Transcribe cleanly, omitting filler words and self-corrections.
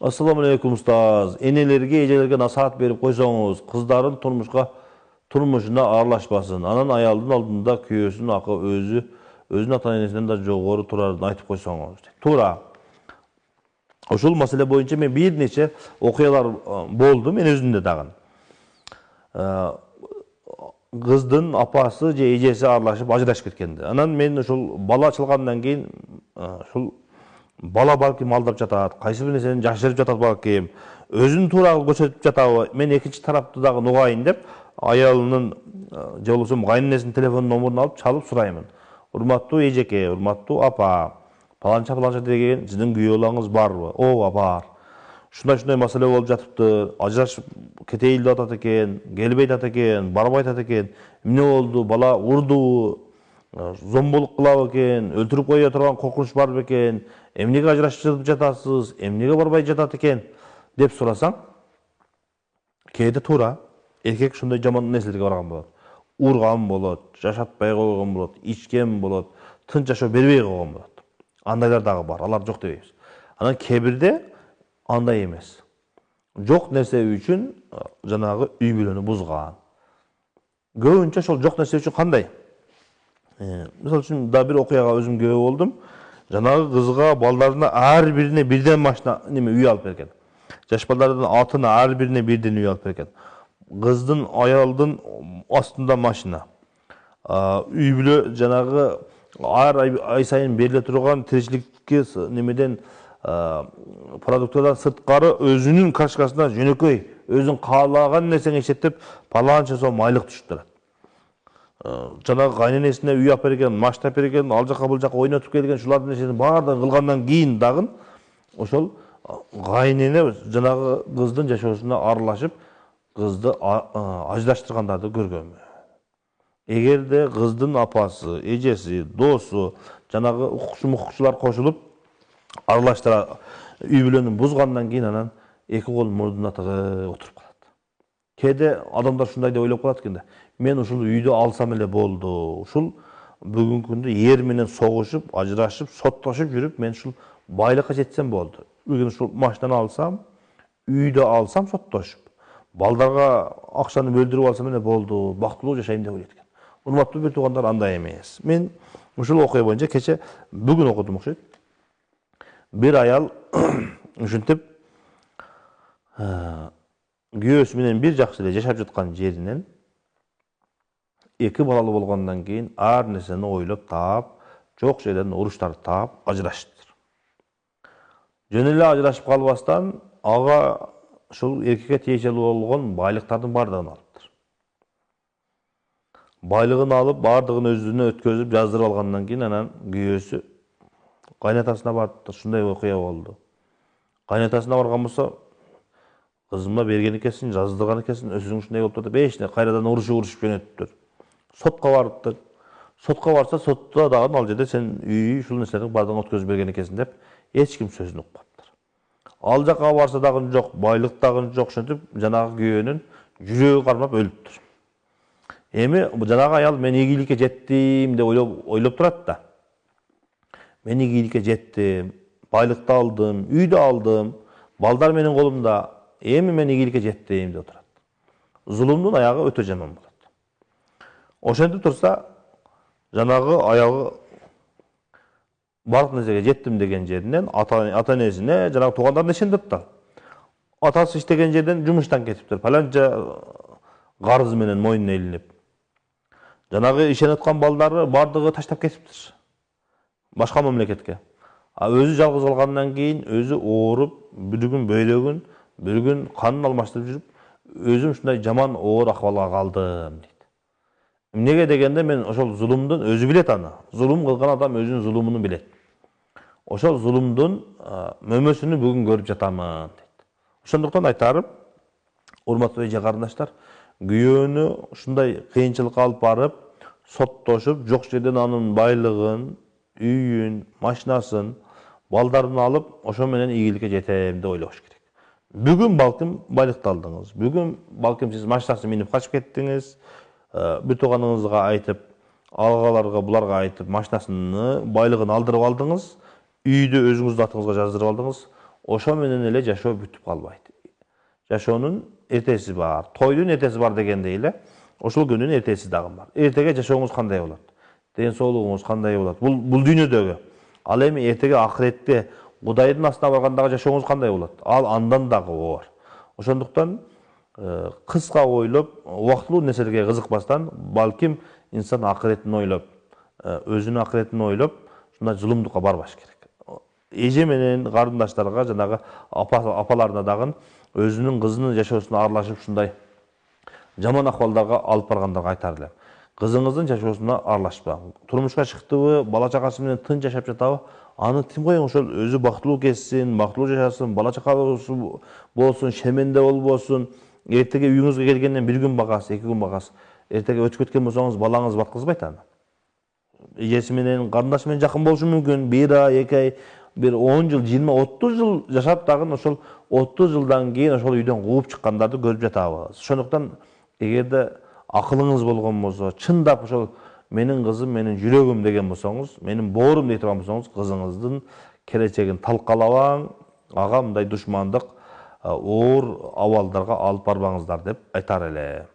Assalamu alaikum ustaz. Enelerge, ejelerge nasihat berip koysoңуз, kыздарын turmuşuna aralashpaсын. Anan ayaldın aldığında kүйөөсүнүн akı özүnүн ата-энесинен да жогору турарын айтып койсоңуз. Туура. Ошол маселе боюнча мен бир нече окуялар болду, мен өзүмдө дагы. Кыздын апасы же эжеси аралашып ажырашып кеткенди. Анан мен ошол бала чалгандан кийин ошол бала балким алдап жатат, кайсы бир нерсени жашырып жатат балким, өзүн туура көрсөтүп жатабы, мен экинчи тарапты дагы угайын деп, аялынын же болбосо кайненесинин телефон номурун алып чалып сураймын. Урматтуу эжеке, урматтуу апа, паланча деген сиздин күйөө балаңыз барбы? Ооба, бар. Ушундай маселе болуп жатыптыр, ажырашып кетейин деп атат экен, келбей атат экен, барбай атат экен. Эмне болду? Бала урдубу? Зомболук кылабы экен, өлтүрүп кое турган коркунуч бар бекен, эмнеге ажырашып жатасыз, эмнеге барбай жатат экен деп сурасаң, кээде туура эркек ушундай жаман нерселерге барган болот. Урган болот, жашатпай койгон болот, ичкен болот, тынч жашоо бербей койгон болот. Андайлар дагы бар, алар жок дебейбиз. Анан кээ бирде андай эмес. Жок нерсе үчүн жанагы үй бүлөнү бузган. Көбүнчө ошол жок нерсе үчүн кандай? Мисалы үчүн да бир окуяга өзүм күбө болдум. Жанагы кызга балдарына ар бирине бирден машина үй алып берген. Жаш балдардын атына ар бирине бирден үй алып берген. Кыздын аялдын астында машина. Үй бүлө жанагы ар ай сайын бериле турган тиричиликке немеден продукттардан сырткары өзүнүн кашкасына жөнөкөй, өзүн каалаган нерсени эчеттеп, паланча сом айлык түшүп турат. Жанагы кайненесине үй алып берген, машина берген, ал жака бул жака ойнотуп келген, шулардын нерсесин баардыгын кылгандан кийин дагы ошол кайнене жанагы кыздын жашоосуна аралашып, кызды ажыраштыргандарды көргөнмүн. Эгерде кыздын апасы, эжеси, досу, жанагы укукчулар кошулуп аралаштыра үй бүлөнү бузгандан кийин анан эки кол мурдуна тыгып отуруп калат. Кээде адамдар ушундай деп ойлоп калат экен да. Мен ушул үйдү алсам эле болду. Ушул бүгүнкү күндө эр менен согушуп, ажырашып, соттошуп жүрүп, мен ушул байлыкка жетсем болду. Бүгүн ушул машинаны алсам, үйдү алсам соттошуп, балдарга акчаны бөлдүрүп алсам эле болду, бактылуу жашайм деп ойлойт экен. Урматтуу бир туугандар, андай эмес. Мен ушул окуя боюнча кече бүгүн окудум окшойт. Бир аял ушинтип күйөөсү менен бир жакшы эле жашап жаткан жеринен эки балалуу болгондон кийин ар нерсени ойлоп таап, жок жерден уруштарды таап ажырашыптыр. Жөн эле ажырашып калбастан ага ушул эркекке тиешелүү болгон байлыктардын баардыгын алыптыр. Байлыгын алып, баардыгын өзүнө өткөзүп, жаздырып алгандан кийин анан күйөөсү кайнатасына барыптыр. Ушундай окуя болду. Кайнатасына барган болсо, кызыма берген экенсиң, жаздырган экенсиң, өзүң ушундай болуп турду, эчне кайрадан урушуп жөнөттүр. Сотко барыптыр. Сотко барса, сотто дагы ал жерде сен үй ушул нерселердин баардыгын өткөзүп берген экенсиң деп эч ким сөзүн укпаптыр. Ал жака барса дагы жок, байлык дагы жок, ошентип жанагы күйөөнүн жүрөгү кармап өлүптүр. Эми жанагы аял мен ийгиликке жеттим деп ойлоп турат да. Мен ийгиликке жеттим, байлыкты алдым, үйдү алдым, балдар менин колумда, эми мен ийгиликке жеттим деп турат. Зулумдун аягы өтө жаман болот. Ошентип турса, жанагы аягы бардык нерсеге жеттим деген жеринен ата-энесине, жанагы туугандарына ишендип да. Атасы иштеген жерден жумуштан кетиптир, паланча карызы менен мойнуна илинип. Жанагы ишенип аткан балдары бардыгы таштап кетиптир. Башка мамлекетке. Өзү жалгыз калгандан кийин өзү ооруп, бир күн бөйлөгүн, бир күн канын алмаштырып жүрүп, өзүм ушундай жаман оор акыбалга калдым дейт. Эмнеге дегенде мен ошол зулумдун өзү билет аны. Зулум кылган адам өзүнүн зулумун билет. Ошол зулумдун мөмөсүнү бүгүн көрүп жатамын дейт. Ошондуктан айтарым, урматтуу эже карындаштар, күйөөнү ушундай кыйынчылыкка алып барып, соттошуп, жок жерден анын байлыгын, үйүн, машинасын, балдарын алып, ошо менен ийгиликке жетем деп ойлош керек. Бүгүн балким байлыкты алдыңыз. Бүгүн балким сиз машинасын минип качып кеттиңиз. Бир тууганыңызга айтып, алгаларга, буларга айтып, машинасыны, байлыгын алдырып алдыңыз. Үйдү өзүңүздүн атыңызга жаздырып алдыңыз. ошо менен эле жашоо бүтүп калбайт. Жашоонун эртеси бар, тойдун эртеси бар дегендей эле, ошол күнүн эртеси дагы бар. Эртеге жашооңуз кандай болот? Ден соолугуңуз кандай болот? Бул дүйнөдөгү. Ал эми эртеге акыретте Кудайдын астына баргандагы жашооңуз кандай болот? Ал андан дагы оор. Ошондуктан кыска ойлоп, убактылуу нерселерге кызыкпастан, балким инсан акыретин ойлоп, өзүнүн акыретин ойлоп, ушундай зулумдукка барбаш керек. Эже менен карындаштарга, жанагы апаларына дагы өзүнүн кызынын жашоосуна аралашып ушундай жаман акыбалдарга алып баргандарга айтар элем. Кызыңыздын жашоосуна аралашпа. Турмушка чыктыбы, бала чакасы менен тынч жашап жатабы, аны тим коюң, ошол өзү бактылуу kessin, бактылуу жашасын, бала чакасы болсун, шеменде болбосун. Эртеге үйүңүзгө келгенден бир күн багасыз, 2 күн багасыз. Эртеге өтүп кеткен болсоңуз, балаңыз баткызбайт аны. Эжеси менен, карындашы менен жакын болушу мүмкүн, 1 ай, 2 ай, bir 10 жыл, 20, 30 жыл жашап дагы ошол 30 жылдан кийин ошол үйдөн кууп чыккандарды көрүп жатабыз. Ошондуктан эгерде акылыңыз болгон болсо, чындап ошол менин кызым, менин жүрөгүм деген болсоңуз, менин боорум дей турган болсоңуз, кызыңыздын келечегин талкалабаң, ага мындай душмандык, оор абалдарга алып барбаңыздар деп айтар элем.